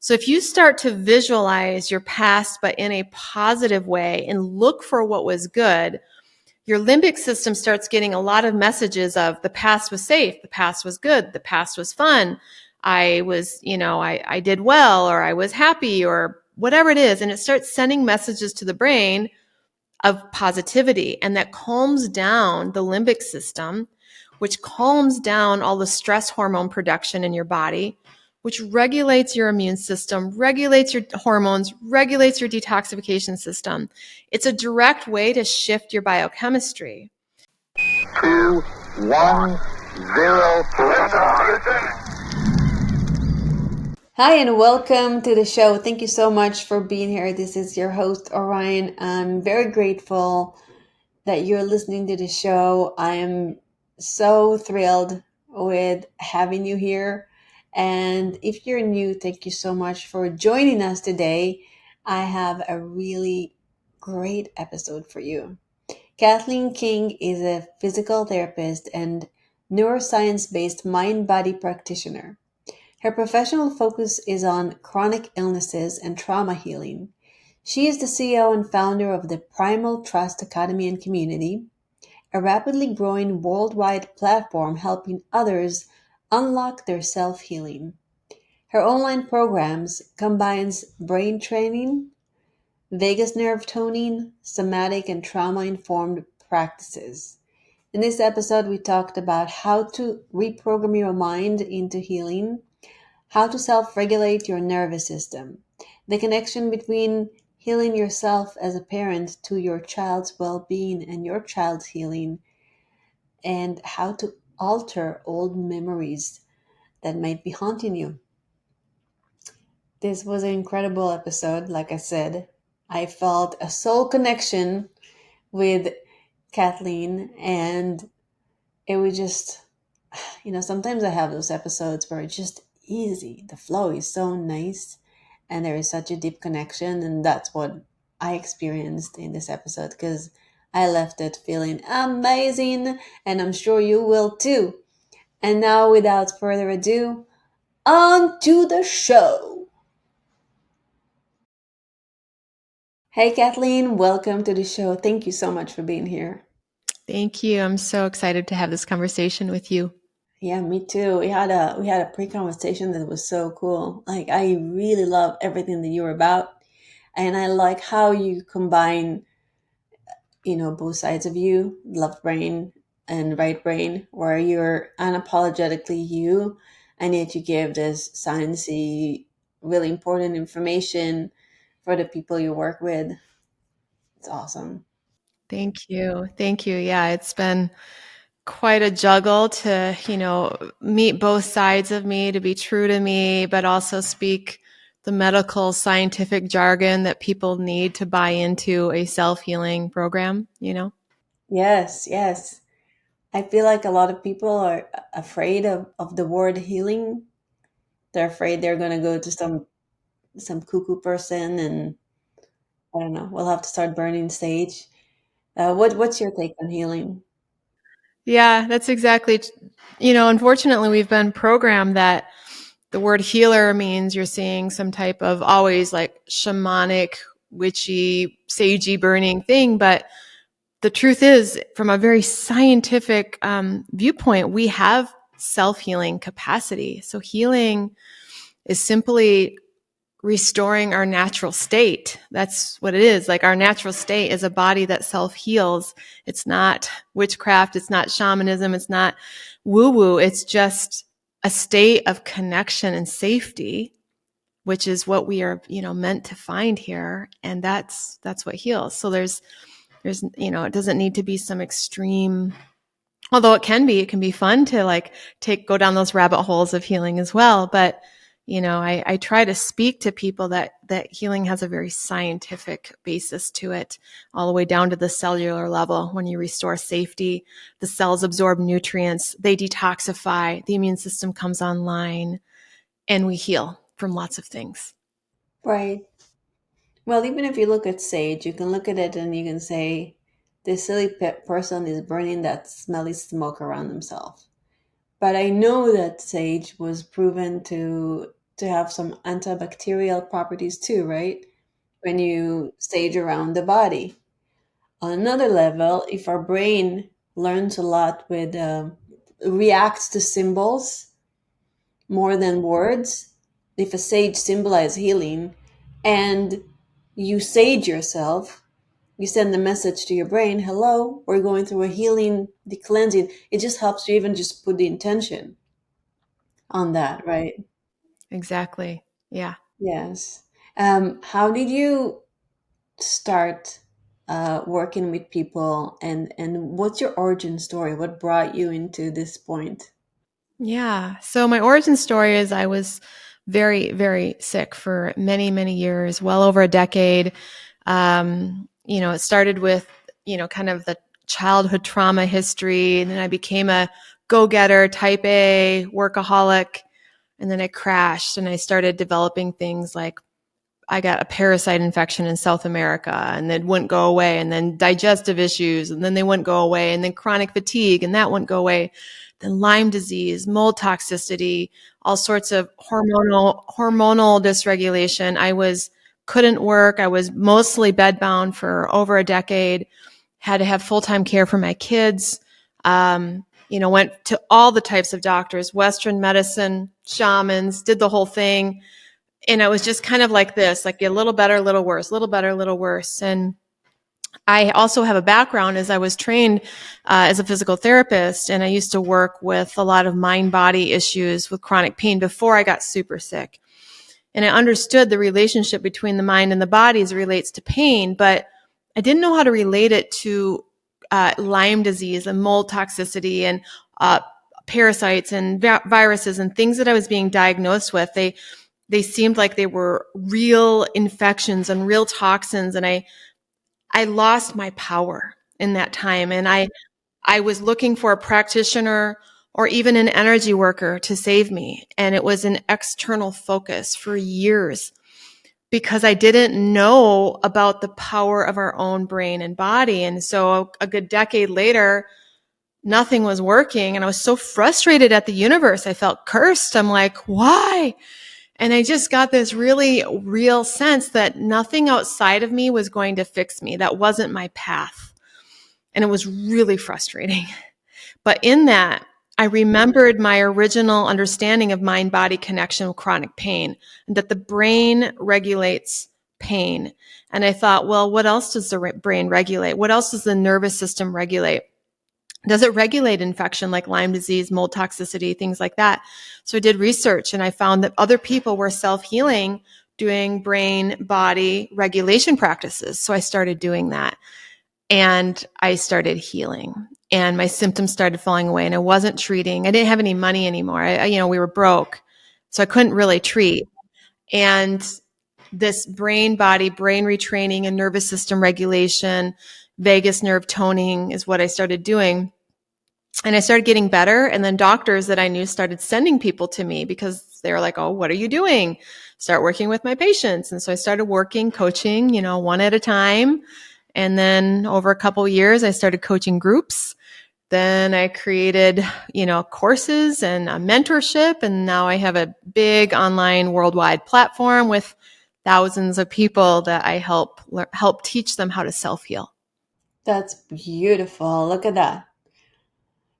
So if you start to visualize your past, but in a positive way, and look for what was good, your limbic system starts getting a lot of messages of the past was safe, the past was good, the past was fun. I was, I did well, or I was happy, or whatever it is. And it starts sending messages to the brain of positivity. And that calms down the limbic system, which calms down all the stress hormone production in your body, which regulates your immune system, regulates your hormones, regulates your detoxification system. It's a direct way to shift your biochemistry. 2, 1, 0. Hi, and welcome to the show. Thank you so much for being here. This is your host, Orion. I'm very grateful that you're listening to the show. I am so thrilled with having you here. And if you're new, thank you so much for joining us today. I have a really great episode for you. Cathleen King is a physical therapist and neuroscience-based mind-body practitioner. Her professional focus is on chronic illnesses and trauma healing. She is the CEO and founder of the Primal Trust Academy Community, a rapidly growing worldwide platform helping others unlock their self-healing. Her online programs combines brain training, vagus nerve toning, somatic and trauma-informed practices. In this episode, we talked about how to reprogram your mind into healing, how to self-regulate your nervous system, the connection between healing yourself as a parent to your child's well-being and your child's healing, and how to alter old memories that might be haunting you. This was an incredible episode. Like I said, I felt a soul connection with Kathleen, and it was just, sometimes I have those episodes where it's just easy. The flow is so nice and there is such a deep connection. And that's what I experienced in this episode, because I left it feeling amazing, and I'm sure you will too. And now, without further ado, on to the show. Hey, Kathleen, welcome to the show. Thank you so much for being here. Thank you. I'm so excited to have this conversation with you. Yeah, me too. We had a pre-conversation that was so cool. Like, I really love everything that you're about, and I like how you combine, both sides of you, left brain and right brain, where you're unapologetically you, and yet you give this sciencey, really important information for the people you work with. It's awesome. Thank you. Thank you. Yeah, it's been quite a juggle to, meet both sides of me, to be true to me, but also speak the medical scientific jargon that people need to buy into a self-healing program. Yes, yes. I feel like a lot of people are afraid of the word healing. They're afraid they're going to go to some cuckoo person, and I don't know, we'll have to start burning sage. What's your take on healing? Yeah, that's exactly, unfortunately we've been programmed that the word healer means you're seeing some type of always like shamanic, witchy, sagey burning thing. But the truth is, from a very scientific viewpoint, we have self-healing capacity. So healing is simply restoring our natural state. That's what it is. Like, our natural state is a body that self-heals. It's not witchcraft. It's not shamanism. It's not woo-woo. It's just a state of connection and safety, which is what we are, meant to find here. And that's what heals. So there's, it doesn't need to be some extreme, although it can be fun to like go down those rabbit holes of healing as well. But I try to speak to people that healing has a very scientific basis to it, all the way down to the cellular level. When you restore safety, the cells absorb nutrients, they detoxify, the immune system comes online, and we heal from lots of things. Right. Well, even if you look at sage, you can look at it and you can say, this silly person is burning that smelly smoke around himself. But I know that sage was proven to to have some antibacterial properties too, right? When you stage around the body. On another level, if our brain learns a lot with, reacts to symbols more than words, if a sage symbolizes healing and you sage yourself, you send the message to your brain, hello, we're going through a healing, the cleansing. It just helps you even just put the intention on that, right? Exactly. Yeah. Yes. How did you start working with people, and what's your origin story? What brought you into this point? Yeah. So my origin story is I was very, very sick for many, many years, well over a decade. It started with, kind of the childhood trauma history. And then I became a go-getter, type A, workaholic. And then I crashed and I started developing things like I got a parasite infection in South America and it wouldn't go away, and then digestive issues and then they wouldn't go away, and then chronic fatigue and that wouldn't go away. Then Lyme disease, mold toxicity, all sorts of hormonal dysregulation. Couldn't work. I was mostly bedbound for over a decade, had to have full-time care for my kids. Went to all the types of doctors, Western medicine, shamans, did the whole thing. And I was just kind of like this, like a little better, a little worse, a little better, a little worse. And I also have a background as I was trained as a physical therapist, and I used to work with a lot of mind-body issues with chronic pain before I got super sick. And I understood the relationship between the mind and the body as it relates to pain, but I didn't know how to relate it to Lyme disease and mold toxicity and parasites and viruses and things that I was being diagnosed with. They seemed like they were real infections and real toxins. And I lost my power in that time. And I was looking for a practitioner or even an energy worker to save me. And it was an external focus for years because I didn't know about the power of our own brain and body. And so a good decade later, nothing was working. And I was so frustrated at the universe. I felt cursed. I'm like, why? And I just got this really real sense that nothing outside of me was going to fix me. That wasn't my path. And it was really frustrating. But in that, I remembered my original understanding of mind-body connection with chronic pain, and that the brain regulates pain. And I thought, well, what else does the brain regulate? What else does the nervous system regulate? Does it regulate infection like Lyme disease, mold toxicity, things like that? So I did research and I found that other people were self-healing doing brain body regulation practices. So I started doing that and I started healing and my symptoms started falling away, and I wasn't treating. I didn't have any money anymore. We were broke, so I couldn't really treat. And this brain retraining and nervous system regulation, vagus nerve toning is what I started doing. And I started getting better. And then doctors that I knew started sending people to me because they were like, oh, what are you doing? Start working with my patients. And so I started working, coaching, one at a time. And then over a couple of years, I started coaching groups. Then I created, courses and a mentorship. And now I have a big online worldwide platform with thousands of people that I help teach them how to self-heal. That's beautiful. Look at that.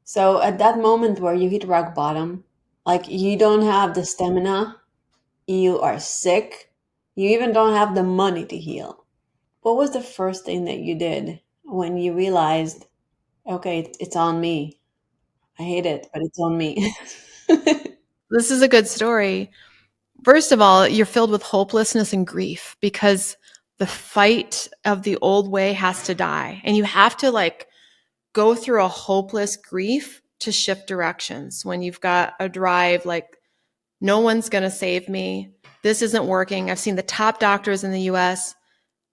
So at that moment where you hit rock bottom, like you don't have the stamina, you are sick, you even don't have the money to heal. What was the first thing that you did when you realized, okay, it's on me? I hate it, but it's on me. This is a good story. First of all, you're filled with hopelessness and grief because the fight of the old way has to die. And you have to go through a hopeless grief to shift directions when you've got a drive like, no one's going to save me. This isn't working. I've seen the top doctors in the US.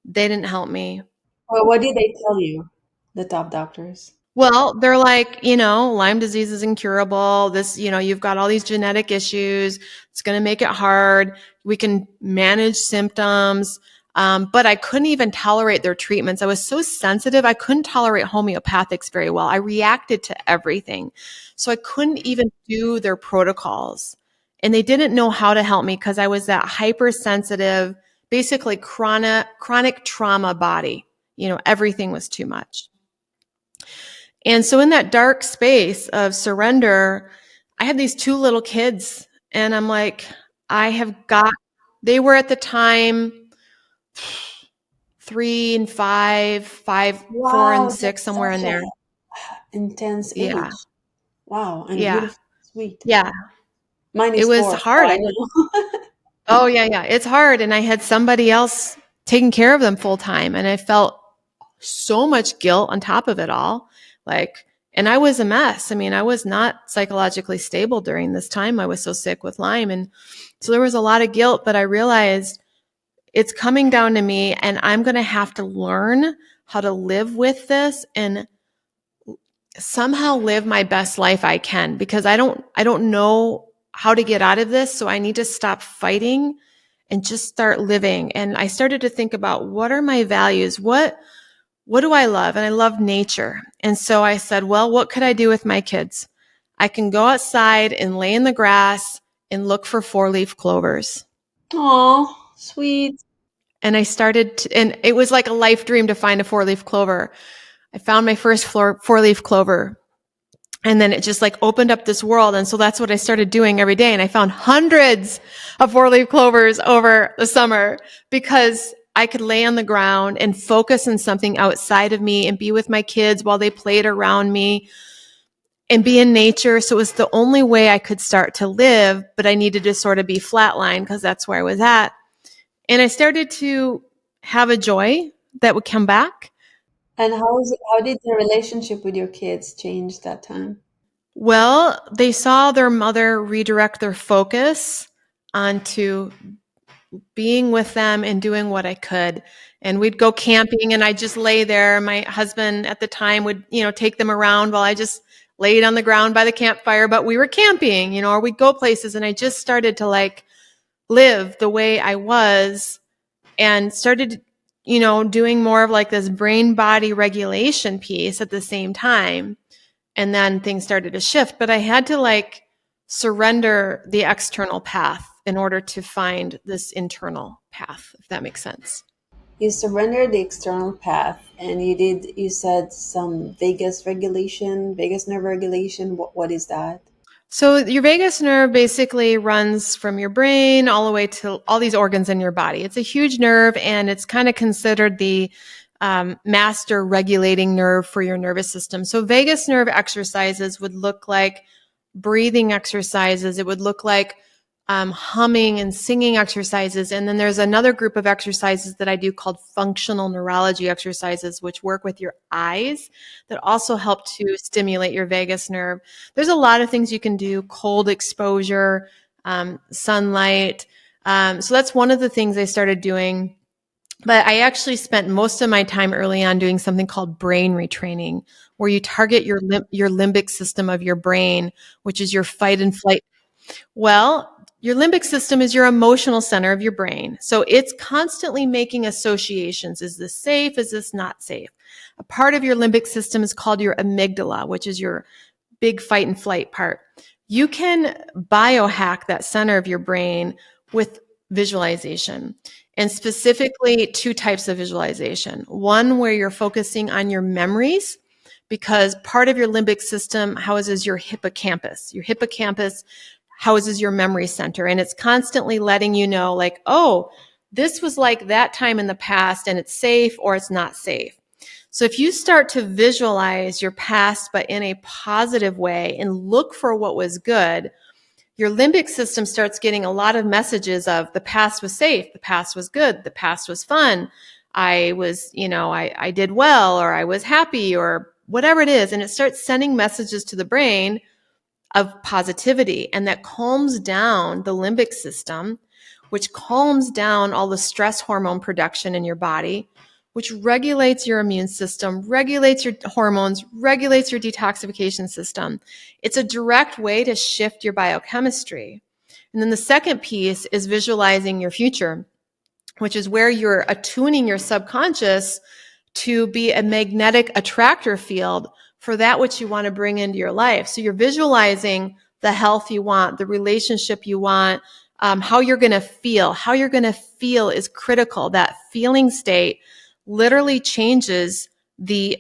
They didn't help me. Well, what did they tell you, the top doctors? Well, they're like, Lyme disease is incurable. This, you've got all these genetic issues. It's going to make it hard. We can manage symptoms. But I couldn't even tolerate their treatments. I was so sensitive. I couldn't tolerate homeopathics very well. I reacted to everything. So I couldn't even do their protocols. and they didn't know how to help me because I was that hypersensitive, basically chronic trauma body. Everything was too much. And so in that dark space of surrender, I had these 2 little kids, and I'm like, they were at the time 3 and 5, 4 and Wow, 6, that's somewhere in such a there. intense Yeah. age. Wow, and Yeah. beautiful, sweet. Yeah. Mine It is was 4, hard. so I know. Oh, yeah, yeah. It's hard. And I had somebody else taking care of them full time. And I felt so much guilt on top of it all. And I was a mess. I mean, I was not psychologically stable during this time. I was so sick with Lyme. And so there was a lot of guilt, but I realized it's coming down to me, and I'm going to have to learn how to live with this and somehow live my best life I can, because I don't know how to get out of this. So I need to stop fighting and just start living. And I started to think about, what are my values? What do I love? And I love nature. And so I said, well, what could I do with my kids? I can go outside and lay in the grass and look for 4-leaf clovers. Oh, sweet. And and it was like a life dream to find a 4-leaf clover. I found my first 4-leaf clover. And then it just opened up this world. And so that's what I started doing every day. And I found hundreds of 4-leaf clovers over the summer because I could lay on the ground and focus on something outside of me and be with my kids while they played around me and be in nature. So it was the only way I could start to live, but I needed to sort of be flatlined because that's where I was at. And I started to have a joy that would come back. And how did the relationship with your kids change that time? Well, they saw their mother redirect their focus onto being with them and doing what I could. And we'd go camping and I'd just lay there. My husband at the time would, take them around while I just laid on the ground by the campfire, but we were camping, or we'd go places, and I just started to live the way I was and started, doing more of this brain body regulation piece at the same time. And then things started to shift, but I had to surrender the external path in order to find this internal path, if that makes sense. You surrendered the external path, and you said some vagus nerve regulation. What is that? So your vagus nerve basically runs from your brain all the way to all these organs in your body. It's a huge nerve, and it's kind of considered the master regulating nerve for your nervous system. So vagus nerve exercises would look like breathing exercises. It would look like humming and singing exercises. And then there's another group of exercises that I do called functional neurology exercises, which work with your eyes that also help to stimulate your vagus nerve. There's a lot of things you can do: cold exposure, sunlight. So that's one of the things I started doing. But I actually spent most of my time early on doing something called brain retraining, where you target your limbic system of your brain, which is your fight and flight. Well, your limbic system is your emotional center of your brain. So it's constantly making associations. Is this safe? Is this not safe? A part of your limbic system is called your amygdala, which is your big fight and flight part. You can biohack that center of your brain with visualization, and specifically 2 types of visualization. One where you're focusing on your memories, because part of your limbic system houses your hippocampus. Your hippocampus houses your memory center, and it's constantly letting you know, oh, this was like that time in the past and it's safe or it's not safe. So if you start to visualize your past, but in a positive way, and look for what was good, your limbic system starts getting a lot of messages of the past was safe, the past was good, the past was fun, I was, I did well, or I was happy, or whatever it is. And it starts sending messages to the brain of positivity. And that calms down the limbic system, which calms down all the stress hormone production in your body, which regulates your immune system, regulates your hormones, regulates your detoxification system. It's a direct way to shift your biochemistry. And then the second piece is visualizing your future, which is where you're attuning your subconscious to be a magnetic attractor field for that which you want to bring into your life. So you're visualizing the health you want, the relationship you want, how you're going to feel. How you're going to feel is critical. That feeling state literally changes the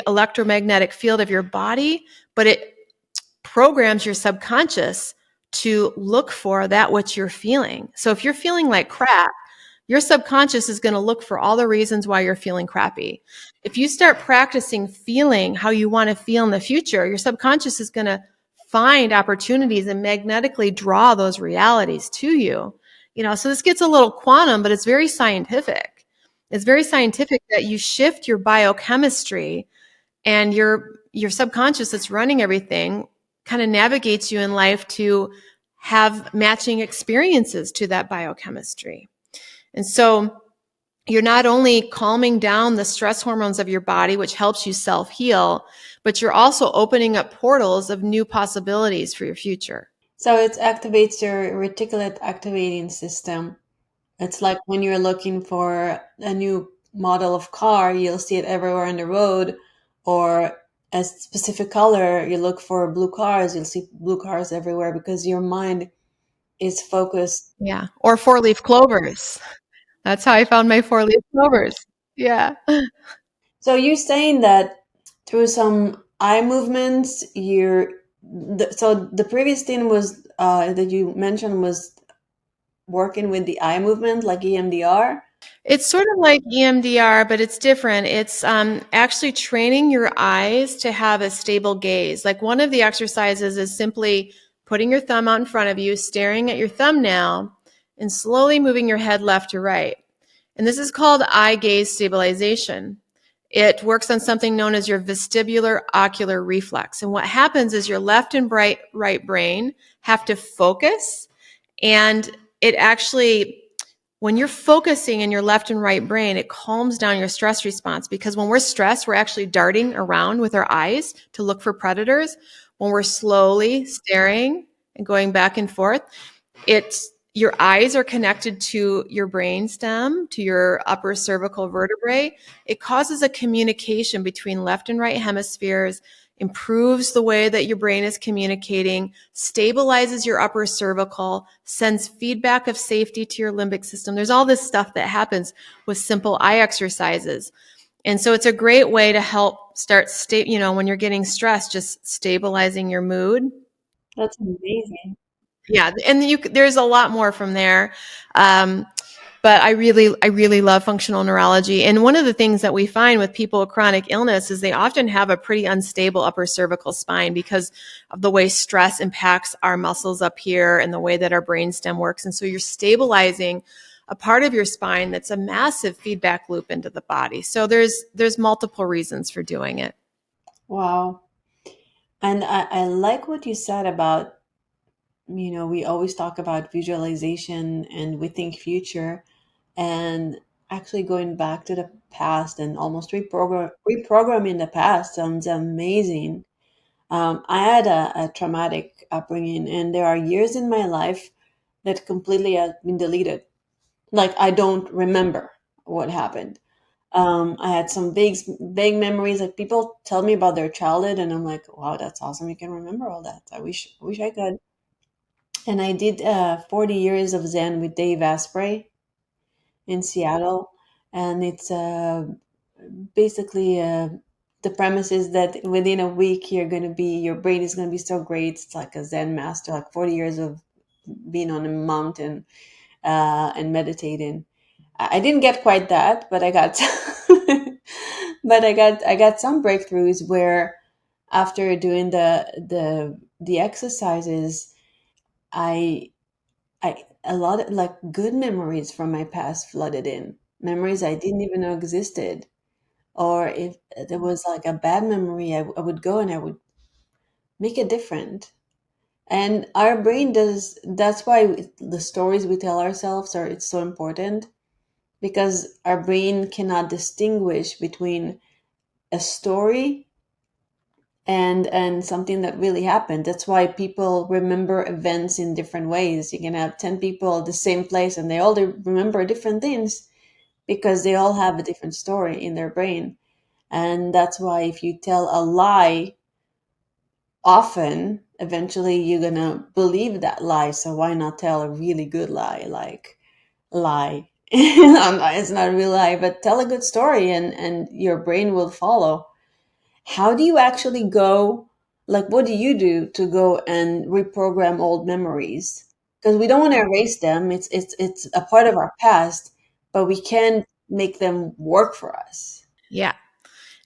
electromagnetic field of your body, but it programs your subconscious to look for that what you're feeling. So if you're feeling like crap, your subconscious is going to look for all the reasons why you're feeling crappy. If you start practicing feeling how you want to feel in the future, your subconscious is going to find opportunities and magnetically draw those realities to you. So this gets a little quantum, but it's very scientific. It's very scientific that you shift your biochemistry, and your subconscious that's running everything kind of navigates you in life to have matching experiences to that biochemistry. And so you're not only calming down the stress hormones of your body, which helps you self-heal, but you're also opening up portals of new possibilities for your future. So it activates your reticulate activating system. It's like when you're looking for a new model of car, you'll see it everywhere on the road, or a specific color, you look for blue cars, you'll see blue cars everywhere because your mind is focused. Yeah. Or four-leaf clovers. That's how I found my four-leaf clovers. Yeah. So you're saying that through some eye movements, so the previous thing was that you mentioned was working with the eye movement, like EMDR. It's sort of like EMDR, but it's different. It's actually training your eyes to have a stable gaze. Like one of the exercises is simply putting your thumb out in front of you, staring at your thumbnail, and slowly moving your head left to right. And this is called eye gaze stabilization. It works on something known as your vestibular ocular reflex. And what happens is your left and right brain have to focus, and it actually, when you're focusing in your left and right brain, it calms down your stress response, because when we're stressed, we're actually darting around with our eyes to look for predators. When we're slowly staring and going back and forth, it's your eyes are connected to your brain stem, to your upper cervical vertebrae. It causes a communication between left and right hemispheres, improves the way that your brain is communicating, stabilizes your upper cervical, sends feedback of safety to your limbic system. There's all this stuff that happens with simple eye exercises. And so it's a great way to help start when you're getting stressed, just stabilizing your mood. That's amazing. Yeah, and there's a lot more from there. But I really love functional neurology. And one of the things that we find with people with chronic illness is they often have a pretty unstable upper cervical spine because of the way stress impacts our muscles up here and the way that our brainstem works. And so you're stabilizing a part of your spine that's a massive feedback loop into the body. So there's multiple reasons for doing it. Wow. And I like what you said about, we always talk about visualization and we think future, and actually going back to the past and almost reprogramming the past sounds amazing. I had a traumatic upbringing, and there are years in my life that completely have been deleted. Like I don't remember what happened. I had some vague memories. Like people tell me about their childhood, and I'm like, wow, that's awesome. You can remember all that. I wish I could. And I did 40 years of Zen with Dave Asprey in Seattle, and it's basically the premise is that within a week your brain is gonna be so great. It's like a Zen master, like 40 years of being on a mountain and meditating. I didn't get quite that, but I got, but I got some breakthroughs where after doing the exercises, I a lot of like good memories from my past flooded in, memories I didn't even know existed. Or if there was like a bad memory, I would go and I would make it different. And our brain does, that's why the stories we tell ourselves are, it's so important, because our brain cannot distinguish between a story and something that really happened. That's why people remember events in different ways. You can have 10 people at the same place and they all remember different things because they all have a different story in their brain. And that's why if you tell a lie, often, eventually, you're gonna believe that lie. So why not tell a really good lie? Like, lie. It's not a real lie, but tell a good story, and your brain will follow. How do you actually go, like, what do you do to go and reprogram old memories? Because we don't want to erase them. It's a part of our past, but we can make them work for us. Yeah.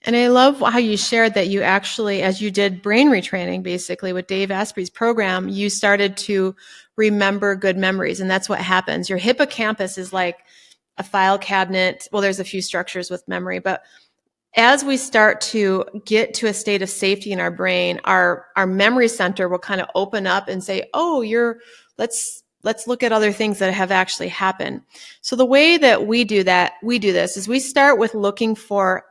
And I love how you shared that you actually, as you did brain retraining, basically with Dave Asprey's program, you started to remember good memories. And that's what happens. Your hippocampus is like a file cabinet. Well, there's a few structures with memory, but as we start to get to a state of safety in our brain, our memory center will kind of open up and say, "Oh, let's look at other things that have actually happened." So the way that we do this is we start with looking for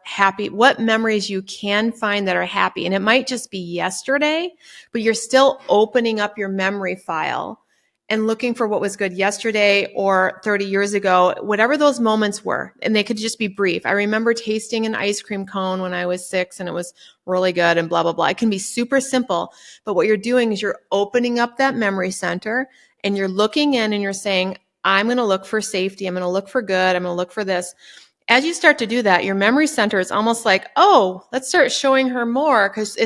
what memories you can find that are happy. And it might just be yesterday, but you're still opening up your memory file and looking for what was good yesterday or 30 years ago, whatever those moments were. And they could just be brief. I remember tasting an ice cream cone when I was 6 and it was really good and blah, blah, blah. It can be super simple. But what you're doing is you're opening up that memory center and you're looking in and you're saying, I'm going to look for safety. I'm going to look for good. I'm going to look for this. As you start to do that, your memory center is almost like, oh, let's start showing her more because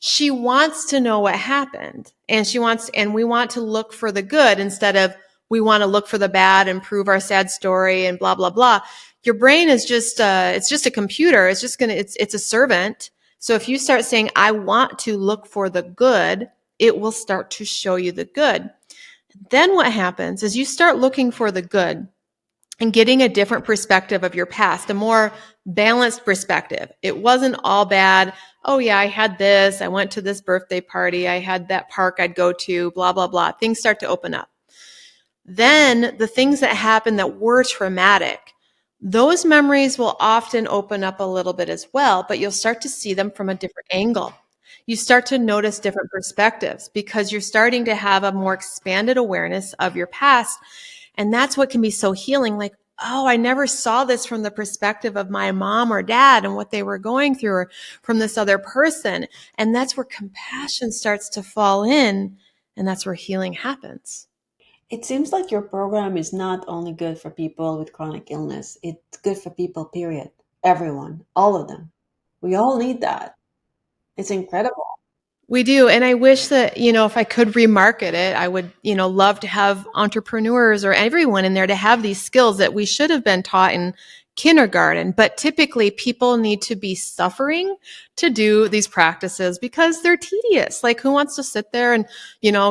she wants to know what happened and we want to look for the good instead of we want to look for the bad and prove our sad story and blah, blah, blah. Your brain is it's just a computer. It's a servant. So if you start saying, I want to look for the good, it will start to show you the good. Then what happens is you start looking for the good and getting a different perspective of your past, a more balanced perspective. It wasn't all bad. Oh yeah, I had this. I went to this birthday party. I had that park I'd go to, blah, blah, blah. Things start to open up. Then the things that happened that were traumatic, those memories will often open up a little bit as well, but you'll start to see them from a different angle. You start to notice different perspectives because you're starting to have a more expanded awareness of your past. And that's what can be so healing. Like, oh, I never saw this from the perspective of my mom or dad and what they were going through or from this other person. And that's where compassion starts to fall in. And that's where healing happens. It seems like your program is not only good for people with chronic illness, it's good for people, period. Everyone, all of them. We all need that. It's incredible. We do. And I wish that, if I could remarket it, I would, love to have entrepreneurs or everyone in there to have these skills that we should have been taught in kindergarten. But typically people need to be suffering to do these practices because they're tedious. Like who wants to sit there and,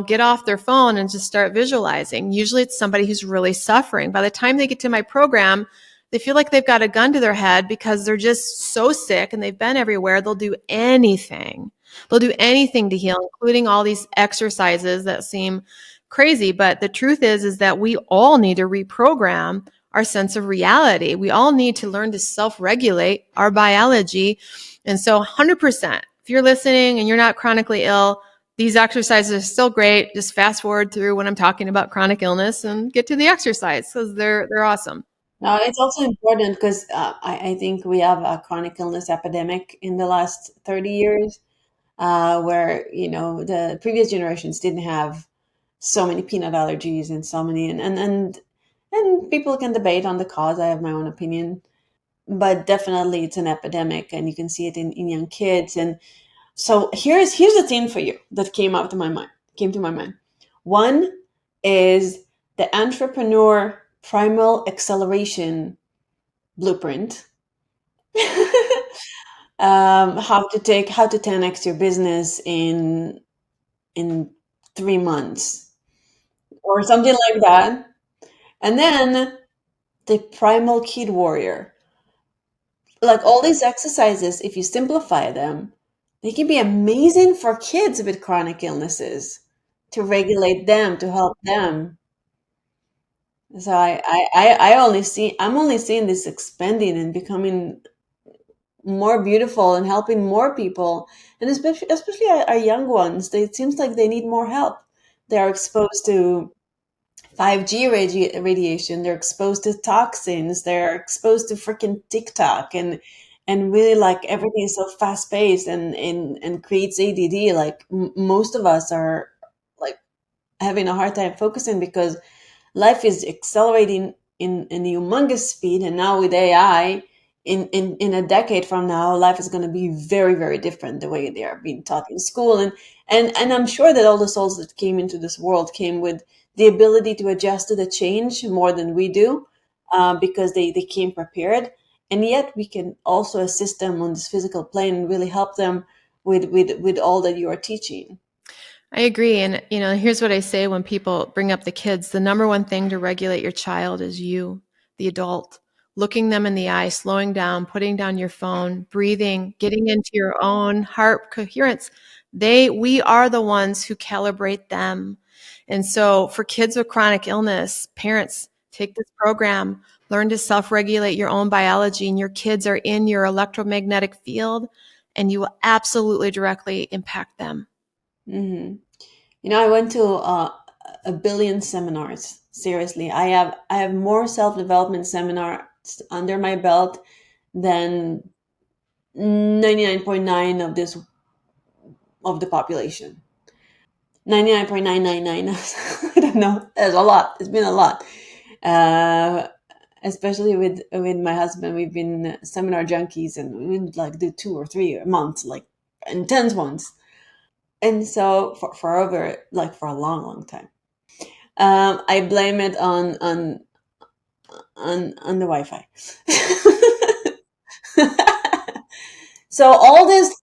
get off their phone and just start visualizing? Usually it's somebody who's really suffering. By the time they get to my program, they feel like they've got a gun to their head because they're just so sick and they've been everywhere. They'll do anything. They'll do anything to heal, including all these exercises that seem crazy. But the truth is that we all need to reprogram our sense of reality. We all need to learn to self-regulate our biology. And so 100%, if you're listening and you're not chronically ill, these exercises are still great. Just fast forward through when I'm talking about chronic illness and get to the exercise because they're awesome. Now, it's also important because I think we have a chronic illness epidemic in the last 30 years, where, the previous generations didn't have so many peanut allergies and so many, and people can debate on the cause. I have my own opinion, but definitely it's an epidemic and you can see it in young kids. And so here's a thing for you that came to my mind. One is the entrepreneur primal acceleration blueprint. How to 10x your business in 3 months or something like that. And then the primal kid warrior. Like all these exercises, if you simplify them, they can be amazing for kids with chronic illnesses to regulate them, to help them. So I'm only seeing this expanding and becoming more beautiful and helping more people, and especially our young ones. It seems like they need more help. They are exposed to 5G radiation. They're exposed to toxins. They're exposed to freaking TikTok, and and really like everything is so fast paced and creates ADD. Like most of us are like having a hard time focusing because life is accelerating in humongous speed, and now with AI, in a decade from now, life is going to be very, very different the way they are being taught in school. And I'm sure that all the souls that came into this world came with the ability to adjust to the change more than we do, because they came prepared. And yet we can also assist them on this physical plane and really help them with all that you are teaching. I agree. And, here's what I say when people bring up the kids. The number one thing to regulate your child is you, the adult, looking them in the eye, slowing down, putting down your phone, breathing, getting into your own heart coherence. We are the ones who calibrate them. And so for kids with chronic illness, parents, take this program, learn to self-regulate your own biology, and your kids are in your electromagnetic field, and you will absolutely directly impact them. Hmm. I went to a billion seminars. Seriously, I have more self development seminars under my belt than 99.9 of the population. 99.999. I don't know. There's a lot. It's been a lot. Uh, Especially with my husband, we've been seminar junkies, and we would like do 2 or 3 a month, like intense ones. And so for over like for a long, long time. I blame it on the Wi-Fi. So all this,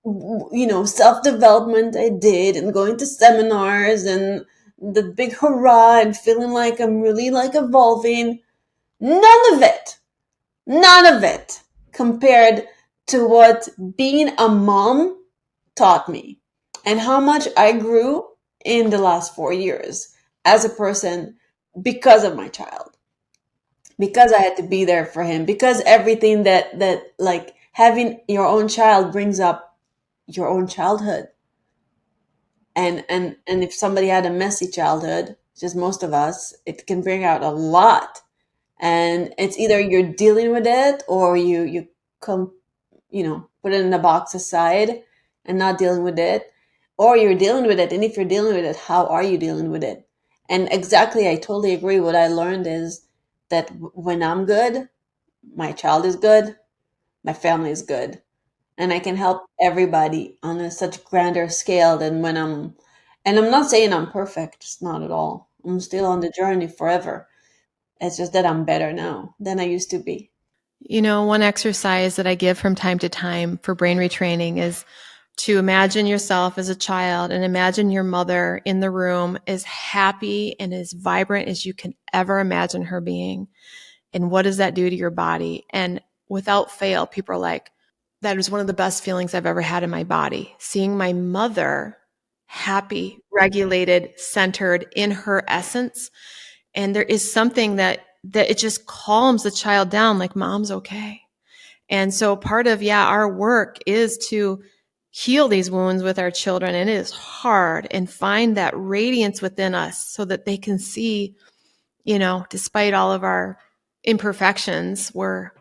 self-development I did, and going to seminars, and the big hurrah, and feeling like I'm really like evolving, none of it compared to what being a mom taught me, and how much I grew in the last 4 years as a person because of my child, because I had to be there for him, because everything that like having your own child brings up your own childhood. And if somebody had a messy childhood, just most of us, it can bring out a lot. And it's either you're dealing with it, or you come, put it in a box aside and not dealing with it, or you're dealing with it. And if you're dealing with it, how are you dealing with it? And exactly, I totally agree. What I learned is that when I'm good, my child is good, my family is good, and I can help everybody on a such grander scale than when and I'm not saying I'm perfect, it's not at all. I'm still on the journey forever. It's just that I'm better now than I used to be. One exercise that I give from time to time for brain retraining is to imagine yourself as a child and imagine your mother in the room as happy and as vibrant as you can ever imagine her being. And what does that do to your body? And without fail, people are like, that is one of the best feelings I've ever had in my body. Seeing my mother happy, regulated, centered in her essence. And there is something that it just calms the child down, like mom's okay. And so part of, our work is to heal these wounds with our children. And it is hard, and find that radiance within us so that they can see, despite all of our imperfections, we're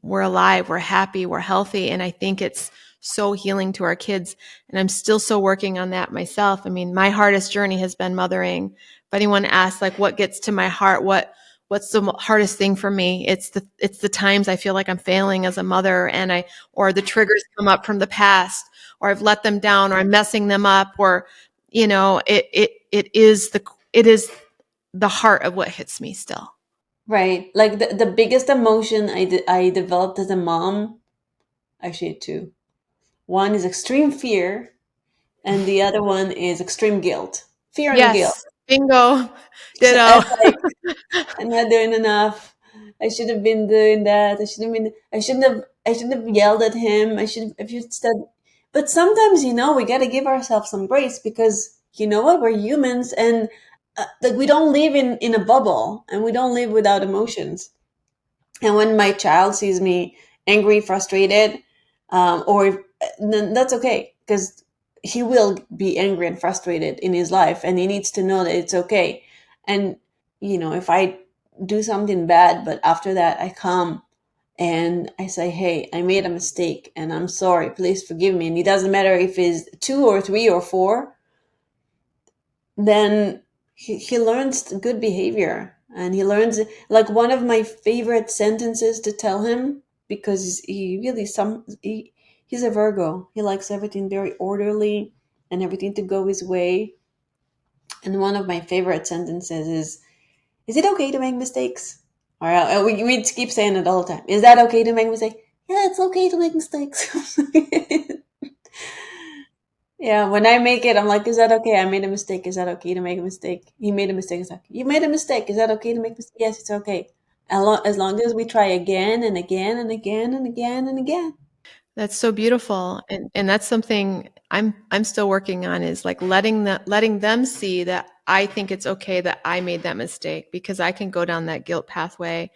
alive, we're happy, we're healthy. And I think it's so healing to our kids. And I'm still so working on that myself. I mean, my hardest journey has been mothering. If anyone asks, like, what gets to my heart, what's the hardest thing for me? It's the times I feel like I'm failing as a mother, or the triggers come up from the past, or I've let them down, or I'm messing them up, or, it is the heart of what hits me still. Right. Like the biggest emotion I developed as a mom, actually two. One is extreme fear, and the other one is extreme guilt. Fear and guilt. Yes. Bingo. Ditto. It's like, I'm not doing enough. I should have been doing that. I shouldn't have yelled at him. I should said, but sometimes, we got to give ourselves some grace, because you know what? We're humans, and like we don't live in a bubble, and we don't live without emotions. And when my child sees me angry, frustrated, then that's okay, because he will be angry and frustrated in his life, and he needs to know that it's okay. And if I do something bad, but after that I come and I say, hey, I made a mistake and I'm sorry, please forgive me. And it doesn't matter if it's 2 or 3 or 4, then he learns good behavior. And he learns, like, one of my favorite sentences to tell him, because he's a Virgo. He likes everything very orderly and everything to go his way. And one of my favorite sentences is it okay to make mistakes? Or we keep saying it all the time. Is that okay to make mistakes? Yeah, it's okay to make mistakes. Yeah, when I make it, I'm like, is that okay? I made a mistake. Is that okay to make a mistake? He made a mistake. It's like, you made a mistake. Is that okay to make a mistake? Yes, it's okay. As long as we try again and again and again and again and again. That's so beautiful. And that's something I'm still working on, is like letting them see that I think it's okay that I made that mistake, because I can go down that guilt pathway,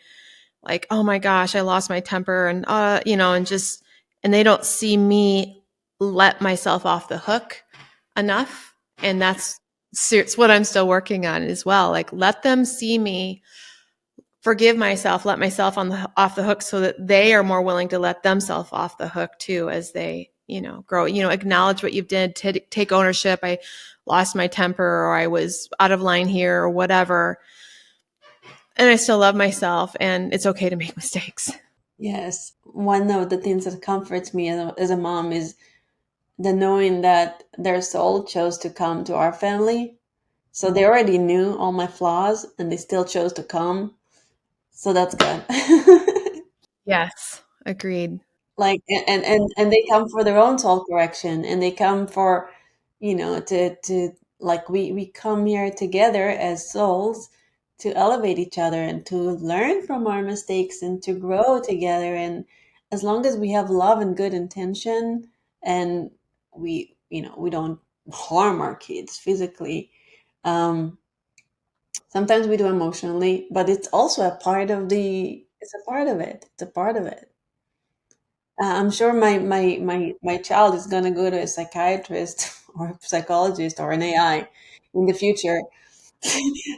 like, oh my gosh, I lost my temper, and and they don't see me let myself off the hook enough. And it's what I'm still working on as well. Like, let them see me forgive myself, let myself off the hook, so that they are more willing to let themselves off the hook too, as they, grow, acknowledge what you've did, take ownership. I lost my temper, or I was out of line here, or whatever. And I still love myself, and it's okay to make mistakes. Yes. One of the things that comforts me as a mom is the knowing that their soul chose to come to our family. So they already knew all my flaws and they still chose to come. So that's good. Yes, agreed. Like, and they come for their own soul correction, and they come for, to like, we come here together as souls to elevate each other and to learn from our mistakes and to grow together. And as long as we have love and good intention, and we don't harm our kids physically, sometimes we do emotionally, but it's also a part of it's a part of it. It's a part of it. I'm sure my child is gonna go to a psychiatrist or a psychologist or an AI in the future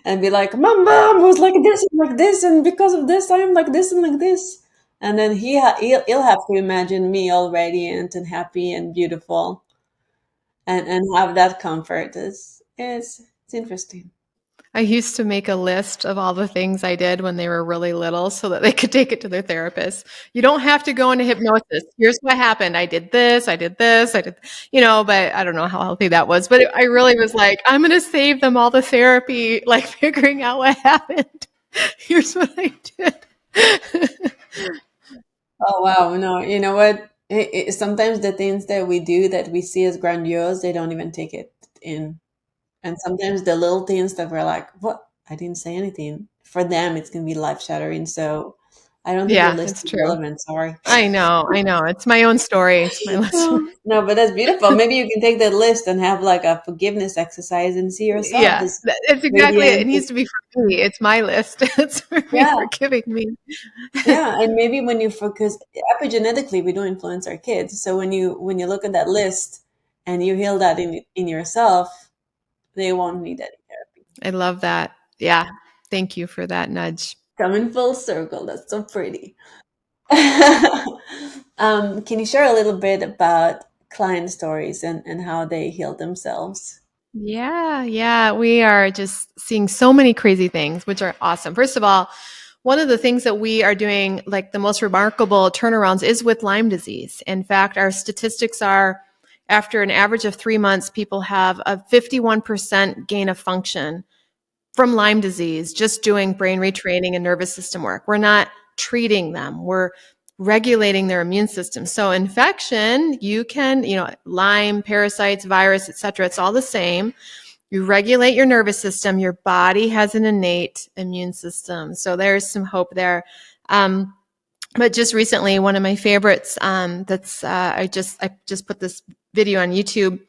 and be like, "My mom was like this, and because of this, I'm like this and like this." And then he'll have to imagine me all radiant and happy and beautiful, and have that comfort. It's interesting. I used to make a list of all the things I did when they were really little, so that they could take it to their therapist. You don't have to go into hypnosis. Here's what happened. I did this, I did this, but I don't know how healthy that was. But I really was like, I'm going to save them all the therapy, like figuring out what happened. Here's what I did. Oh wow, no, you know what? Sometimes the things that we do that we see as grandiose, they don't even take it in. And sometimes the little things that we're like, what? I didn't say anything. For them, it's going to be life shattering. So I don't think your Yeah, list it's is true. relevant. Sorry. I know. I know. It's my own story. It's my list. No, but that's beautiful. Maybe you can take that list and have like a forgiveness exercise and see yourself Yeah, as it's exactly it. It radiant. needs to be for me. It's my list. It's for me, Yeah. forgiving me. Yeah. And maybe when you focus epigenetically, we do influence our kids. So when you look at that list and you heal that in yourself, they won't need any therapy. I love that. Yeah. Thank you for that nudge. Come in full circle. That's so pretty. Can you share a little bit about client stories and how they heal themselves? Yeah. Yeah. We are just seeing so many crazy things, which are awesome. First of all, one of the things that we are doing, like the most remarkable turnarounds, is with Lyme disease. In fact, our statistics are, after an average of 3 months, people have a 51% gain of function from Lyme disease, just doing brain retraining and nervous system work. We're not treating them. We're regulating their immune system. So infection, you can, Lyme, parasites, virus, etc. It's all the same. You regulate your nervous system. Your body has an innate immune system. So there's some hope there. But just recently, one of my favorites, I just put this video on YouTube.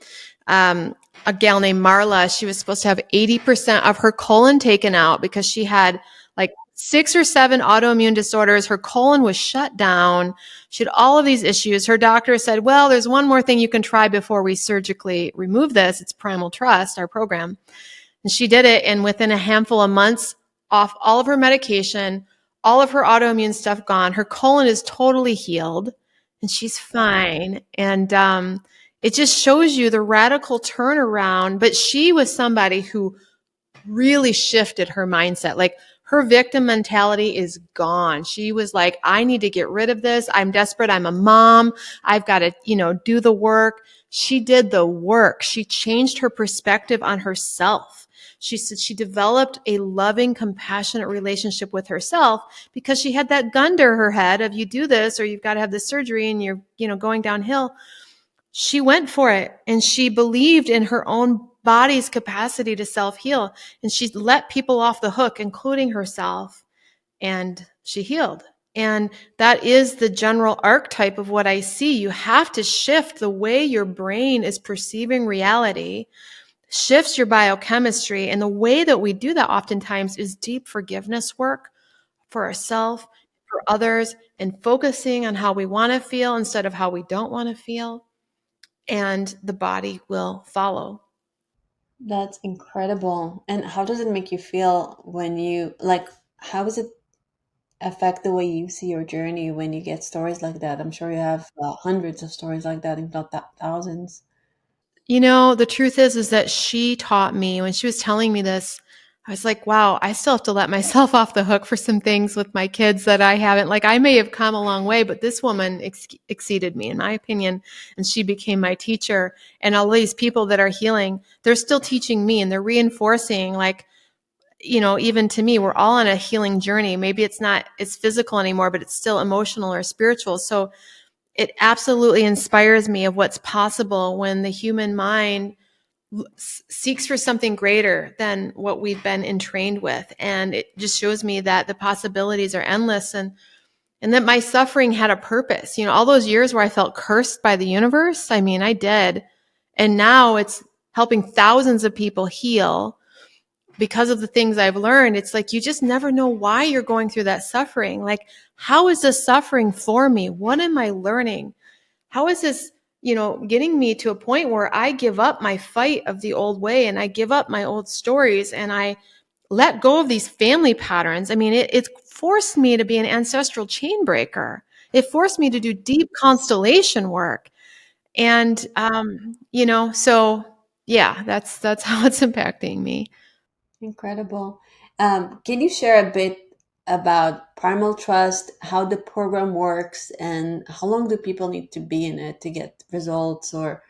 A gal named Marla, she was supposed to have 80% of her colon taken out because she had like 6 or 7 autoimmune disorders. Her colon was shut down. She had all of these issues. Her doctor said, well, there's one more thing you can try before we surgically remove this. It's Primal Trust, our program. And she did it. And within a handful of months, off all of her medication, all of her autoimmune stuff gone. Her colon is totally healed and she's fine. And it just shows you the radical turnaround. But she was somebody who really shifted her mindset. Like her victim mentality is gone. She was like, I need to get rid of this. I'm desperate. I'm a mom. I've got to, do the work. She did the work. She changed her perspective on herself. She said she developed a loving, compassionate relationship with herself because she had that gun to her head of you do this or you've got to have this surgery and you're, going downhill. She went for it and she believed in her own body's capacity to self-heal. And she let people off the hook, including herself, and she healed. And that is the general archetype of what I see. You have to shift the way your brain is perceiving reality, shifts your biochemistry. And the way that we do that oftentimes is deep forgiveness work for ourselves, for others, and focusing on how we want to feel instead of how we don't want to feel. And the body will follow. That's incredible. And how does it make you feel when how does it affect the way you see your journey when you get stories like that? I'm sure you have hundreds of stories like that, if not thousands. The truth is that she taught me when she was telling me this. I was like, wow, I still have to let myself off the hook for some things with my kids that I haven't. Like, I may have come a long way, but this woman exceeded me, in my opinion, and she became my teacher. And all these people that are healing, they're still teaching me and they're reinforcing, like, even to me, we're all on a healing journey. Maybe it's physical anymore, but it's still emotional or spiritual. So it absolutely inspires me of what's possible when the human mind seeks for something greater than what we've been entrained with. And it just shows me that the possibilities are endless and that my suffering had a purpose. All those years where I felt cursed by the universe, I mean, I did. And now it's helping thousands of people heal because of the things I've learned. It's like, you just never know why you're going through that suffering. Like, how is this suffering for me? What am I learning? How is this, getting me to a point where I give up my fight of the old way and I give up my old stories and I let go of these family patterns? I mean, it forced me to be an ancestral chain breaker. It forced me to do deep constellation work. And, so yeah, that's how it's impacting me. Incredible. Can you share a bit about Primal Trust, how the program works, and how long do people need to be in it to get results, or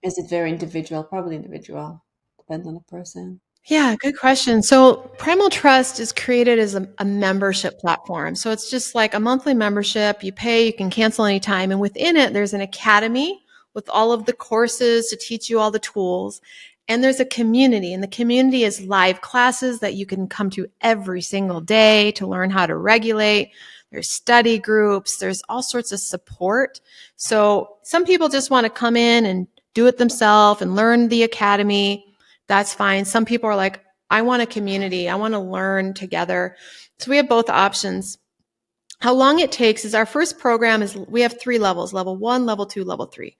is it very individual? Probably individual, depends on the person. Yeah, good question. So Primal Trust is created as a membership platform. So it's just like a monthly membership. You pay, you can cancel anytime. And within it, there's an academy with all of the courses to teach you all the tools. And there's a community, and the community is live classes that you can come to every single day to learn how to regulate. There's study groups. There's all sorts of support. So some people just want to come in and do it themselves and learn the academy. That's fine. Some people are like, I want a community. I want to learn together. So we have both options. How long it takes is our first program is we have 3 levels, level 1, level 2, level 3.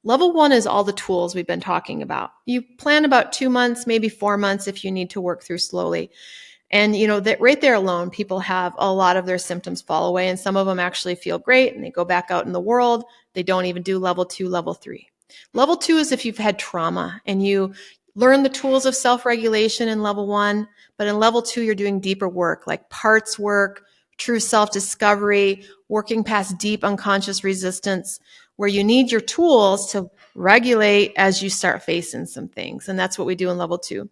Level 1 is all the tools we've been talking about. You plan about 2 months, maybe 4 months if you need to work through slowly. And that right there alone, people have a lot of their symptoms fall away, and some of them actually feel great and they go back out in the world. They don't even do level 2, level 3. Level 2 is if you've had trauma and you learn the tools of self-regulation in level 1, but in level 2, you're doing deeper work like parts work, true self-discovery, working past deep unconscious resistance, where you need your tools to regulate as you start facing some things. And that's what we do in level 2.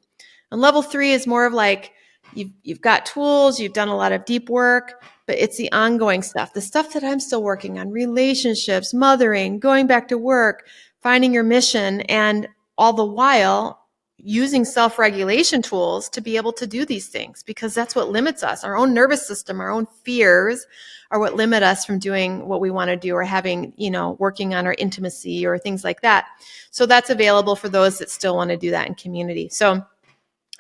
And level 3 is more of like, you've got tools, you've done a lot of deep work, but it's the ongoing stuff, the stuff that I'm still working on, relationships, mothering, going back to work, finding your mission, and all the while using self-regulation tools to be able to do these things, because that's what limits us. Our own nervous system, our own fears are what limit us from doing what we want to do or having, working on our intimacy or things like that. So that's available for those that still want to do that in community. So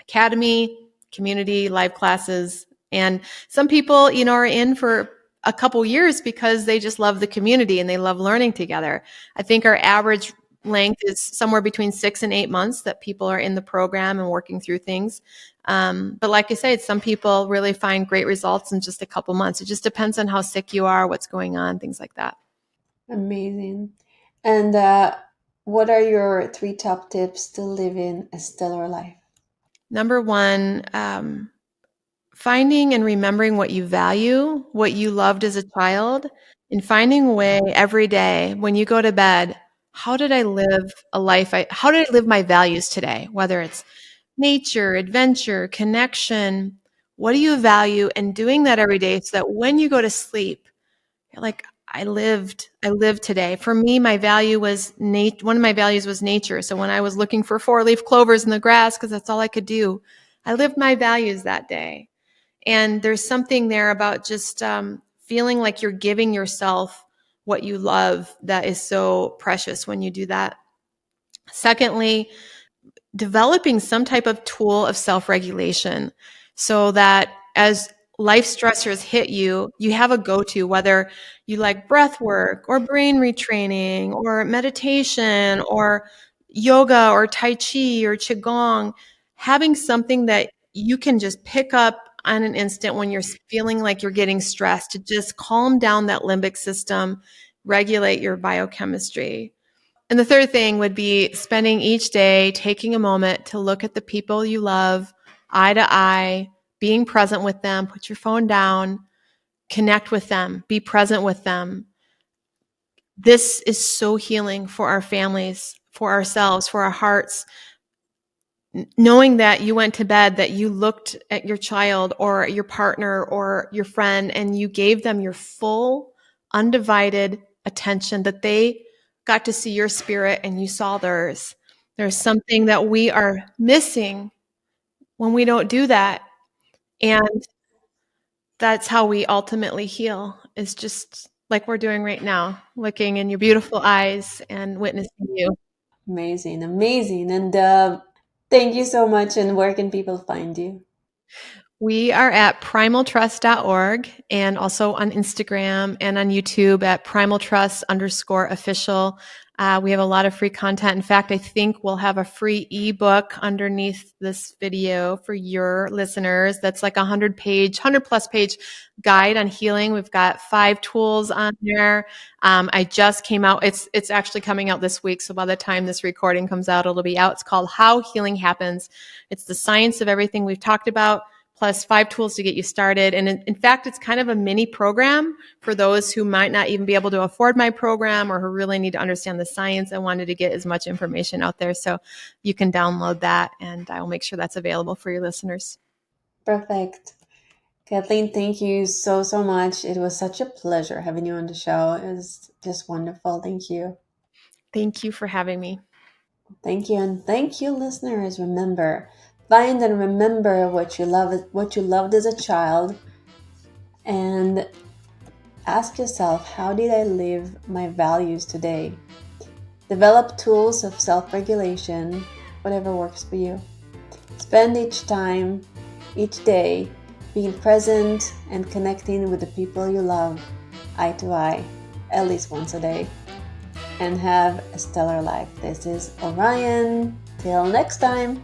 academy, community, live classes. And some people, are in for a couple years because they just love the community and they love learning together. I think our average length is somewhere between 6 and 8 months that people are in the program and working through things. But like I said, some people really find great results in just a couple months. It just depends on how sick you are, what's going on, things like that. Amazing. And what are your 3 top tips to living a stellar life? Number one, finding and remembering what you value, what you loved as a child, and finding a way every day when you go to bed. How did I live a life? How did I live my values today? Whether it's nature, adventure, connection, what do you value? And doing that every day so that when you go to sleep, you're like, I lived today. For me, my value was one of my values was nature. So when I was looking for 4-leaf clovers in the grass, because that's all I could do, I lived my values that day. And there's something there about just feeling like you're giving yourself what you love that is so precious when you do that. Secondly, developing some type of tool of self-regulation so that as life stressors hit you, you have a go-to, whether you like breath work or brain retraining or meditation or yoga or tai chi or qigong, having something that you can just pick up on an instant when you're feeling like you're getting stressed to just calm down that limbic system, regulate your biochemistry. And the third thing would be spending each day taking a moment to look at the people you love, eye to eye, being present with them, put your phone down, connect with them, be present with them. This is so healing for our families, for ourselves, for our hearts. Knowing that you went to bed, that you looked at your child or your partner or your friend and you gave them your full, undivided attention, that they got to see your spirit and you saw theirs. There's something that we are missing when we don't do that. And that's how we ultimately heal, is just like we're doing right now, looking in your beautiful eyes and witnessing you. Amazing, amazing. And thank you so much. And where can people find you? We are at primaltrust.org and also on Instagram and on YouTube at primaltrust_official. We have a lot of free content. In fact, I think we'll have a free ebook underneath this video for your listeners. That's like 100+ page guide on healing. We've got 5 tools on there. I just came out. It's actually coming out this week. So by the time this recording comes out, it'll be out. It's called How Healing Happens. It's the science of everything we've talked about, plus 5 tools to get you started. And in fact, it's kind of a mini program for those who might not even be able to afford my program or who really need to understand the science. I wanted to get as much information out there. So you can download that, and I will make sure that's available for your listeners. Perfect. Kathleen, thank you so, so much. It was such a pleasure having you on the show. It was just wonderful. Thank you. Thank you for having me. Thank you. And thank you, listeners. Remember, find and remember what you loved as a child, and ask yourself, how did I live my values today? Develop tools of self-regulation, whatever works for you. Spend each day, being present and connecting with the people you love, eye to eye, at least once a day. And have a stellar life. This is Orion. Till next time.